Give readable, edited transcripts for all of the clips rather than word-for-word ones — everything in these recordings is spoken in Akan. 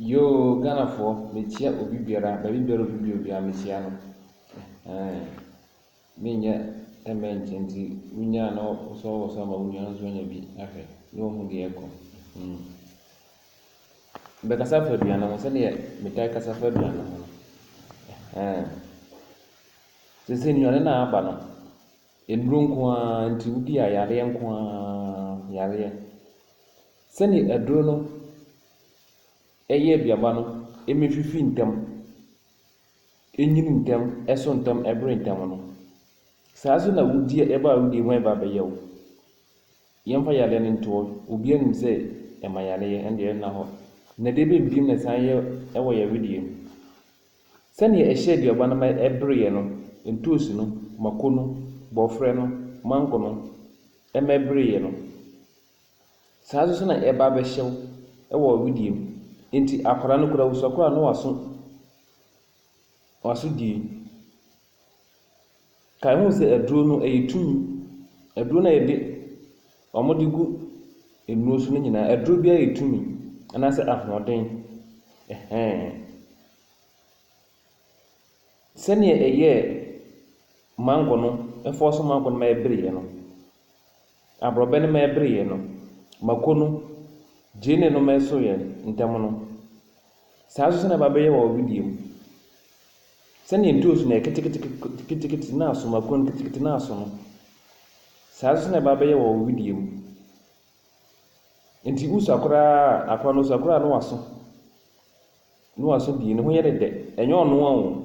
Yo, Ghana for metia obi biara, baby biara obi biara metia no. Menya emergency winya na so ma winya nso nya bi ahwe. No hu de ekọ. Be kasa fa aduana mo se ne metai kasa fa aduana mo. Se nyone na aba no. Enduro nko a nti wudi a yare nko a yare. Se ne aduro no eye biaba no emefifi ntam enyini ntam eso ntam ebre ntam no saa so na wudi eba wudi ho eba be yew yemfa yale ne nto obi anim se ema yale ye ende na ho na de be bim na san ye ewo ye widie se ne ehye biaba no ma ebre ye no ntosi no makono bofre no mango no emebre ye no saa so na eba be hyew ewo widie enti akora no kura usakura no waso di kai hu se aduro no eyetumi aduro na yede omodigu enuro so no nyina aduro bia yetumi ana se ahoden sene eye mango no efo so mango no ma ebreye no abrobe no ma ebreye no makono jene no ma so ye ntam no saa so na babaye wa video sene ntosu na kitikiti na aso makono kitikiti na aso no saa so na babaye wa video enti akora no waso di ne ho yede de enye ono anwo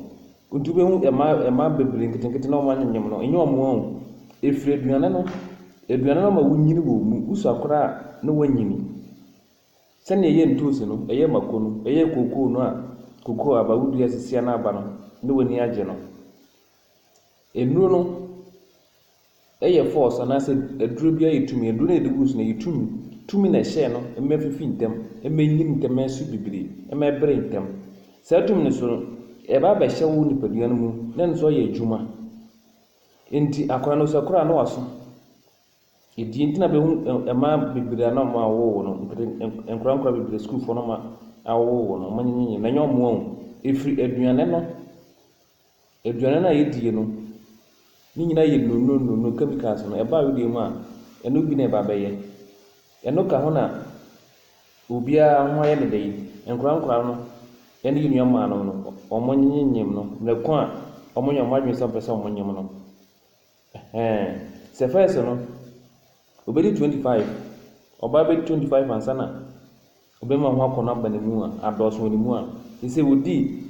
ntube hu ema bebre kitikiti na o manyem no enye omo anwo efre aduane no ma wunyini wo mu akora na wanyini sene eye ntosu no eye makono eye koko no a koko aba wudu asisia na aba no ne wani age no enuro no eye force na se aduro bia yetumi aduro na edigus na yetumi na hye no emefifi ntem emenyim ntem asu bibiri emebre ntem sa tumi ne so eba ba hye wo nipadua no mu na nso ye adwuma enti akora no sakura no waso edi enti na be hu ema bibiri na ma wo no enkura bibiri school fo no ma awo no manyinyi na nyo mo efri aduane na yedie no ni nyina ye no chemicals no eba we de mu a eno bi na eba beye eno ka ho na obia ho ye ne dey enkura no ene yinu ama no omonyinyi no na kwa omonyo madwe so pesa omonyim no se first no obedi 25 oba be 25 ansana obema ho akọ namba ne mu a adoso ne mu a ise wodi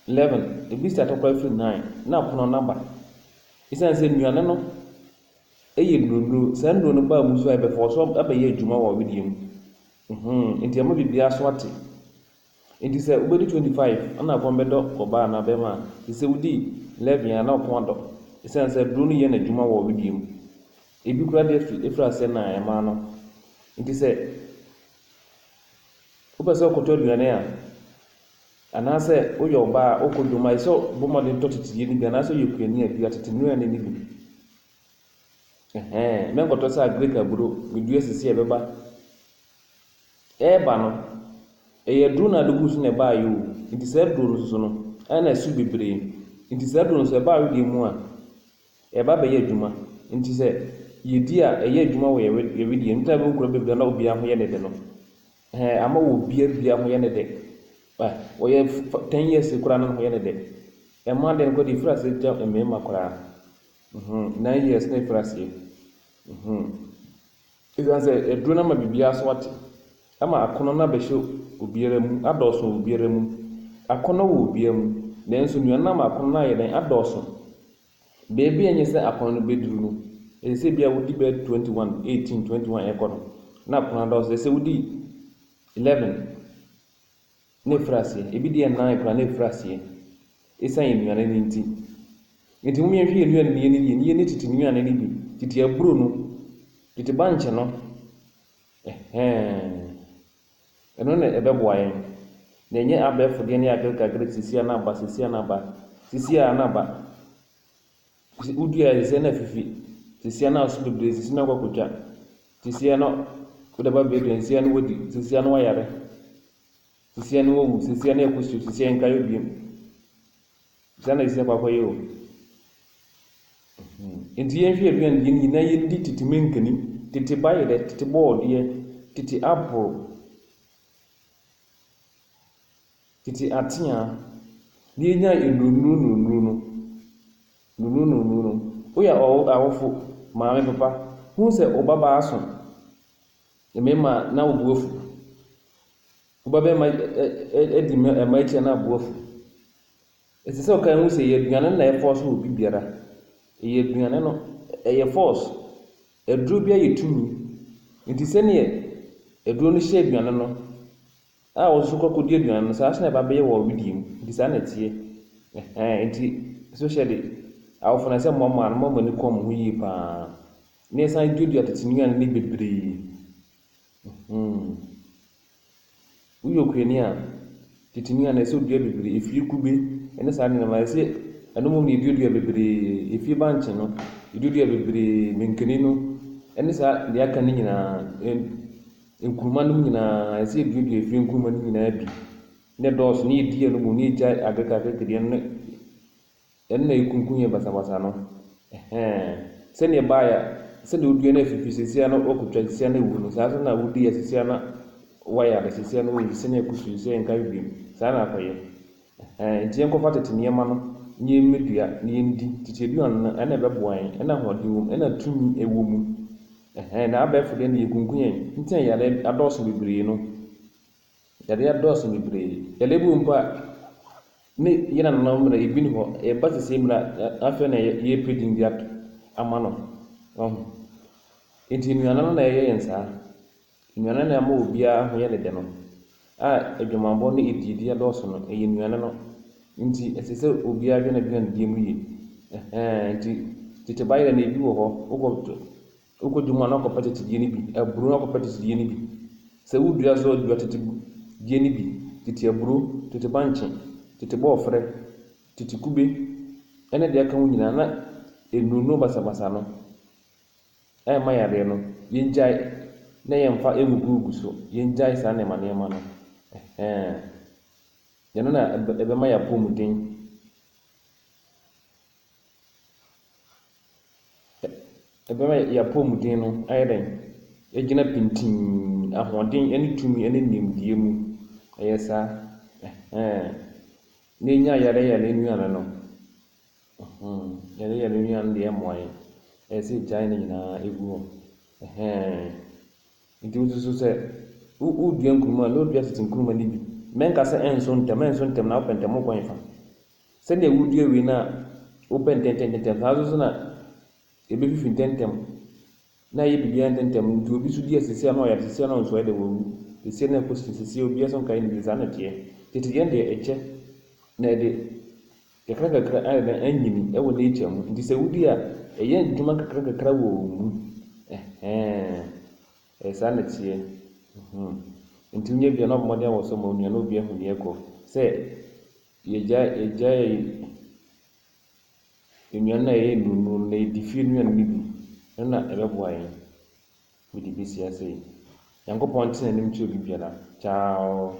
11 ebi start akọ free 9 na akọ namba ise se nuane no eye nduru se nduru no ba mu so ebe for so abaye adwuma wa widiem enti ama bibia so ate enti se obedi 25 ana akọ bedo oba na bema ise wodi 11 ana akọ ado ise se nduru no ye na adwuma wa widiem ebi kura de efra se na ema no enti se upese okoto aduane a anase oyo ba okoduma iso bomode totiti ni gana so yekuani abi atetenu ane ni bi men koto sa agrika buro medue sisi ebeba eba no eye duru na dugus ne ba yo nti se duru so no ana su bebre nti se duru so ba wi mu a eba be ye adwuma nti se yedi a eye adwuma wo ye wi nta be nkura bebre na obi aho ye ne de no ama wo bia ho ye ne de o ye 10 years kura na ho ye ne de e ma de ko di frase ta e ma kura 9 years na frase iza se edru na ma bibia so wate ama akono na behye obiara mu adoso obiara mu akono wo obiara mu nenso nua na ma akono na ye den adoso bebi enye se akono no beduru no e se bia wodi be 21 18 21 e kono na akono adoso se wodi 11 ne frase ebi de 9 pra ne frase esan yenuane ni nti mumye hwe yenuane ni ni titi yenuane ni bi titi aburo no titi banche no eno ne ebeboa yen na enye abefo de ne agagagre sisia na ba udia ze na fifi sisia na so bebre sisia na kwakotwa sisia no kudaba bebre sisia no wodi sisia no wayare sisia no wo sisia na ekusu sisia nka yo biem sana sisia kwa yo enti yen hwe aduan di ni na yen di titi menkani titi bayre titi board ye titi apple titi atia ni nya enunu no oya awofo maame papa hu se obaba aso emema na obuofu obaba ma edi ma echi na obuofu ese se okan hu se ye aduane na force obi biara ye aduane no ye force eduro bia yetumi nti se ne eduro no hye aduane no a wo so kokodi aduane no sa na ba be ye wo bidiem nti sa na tie nti socially awofo na se mama ni kom hu yi pa ne san dudu atetinu an ni bebre uyo kwani a tetinu an se odua bebre efi kube ene sa na ma se eno mo ni dudu bebre efi banche no dudu bebre menkani no ene sa de aka ni nyina enkuruma no nyina se dudu efi enkuruma no nyina bi ne dos ni die no mo ni ja agaka kekede ne enne ikunkunye basa no se ne baya se ne odua na fifi sisia no okutwa sisia na wu no sa so na wudi ya sisia na waya da sisia no wu se ne kusu sisia nka bi sa na akoye nti enko fatete niema no nye medua ne ndi titi bi on na beboan na hodi wum na tumi ewo mu na abefo de ne ikunkunye nti ya le adoso bibire no ya de adoso bibire ya le bu mpa ne yana na mra ibini ho e ba se mra afa na ye peding dia amano enti nuana na ye yensa nuana na ma obia ho ye de no adwumambo ne edidi ya doso no ye nuana no nti esese obia hwe na bi na die mu yi nti tete bayira na ebi wo ho uko dwuma na ko pete die ni bi aburu na ko pete die ni bi se wudua so dua tete die ni bi tete aburu tete banche tete bofre tete kube ene de aka nyina na enunu basa no ma yare no yenjai na yemfa emugugu so yenjai sa na mane ma no yana na ebe ma ya pomuden ebe ma ya pomuden no ayeden egina pintin ahoden ene tumi ene nimdie mu ayesa ne nya yare nuana no yare nuana de moye ese jai ne nyina egu nti uzu se u dua nkuruma no dua tete nkuruma ni bi menka se enso ntem na open tem ko nfa se ne wu dua wi na open tem na zo na ebe fifi tem na ye bibia tem nti obi su dia sese na o ya sese na nso de wo sese na ko sese obi so kan ni za na tie tete yende eche na de kakra ayi da anyini ewo na eche mu nti se wudi a eye nduma kakra wo mu esa na tie nti nye bia na mmode wo so mo nua no bia hu ne eko se yeja nua na ye nunu na edifi nua no bi na ebebo ayi mi di bisia sei yankopon tena nim chi obi bia na ciao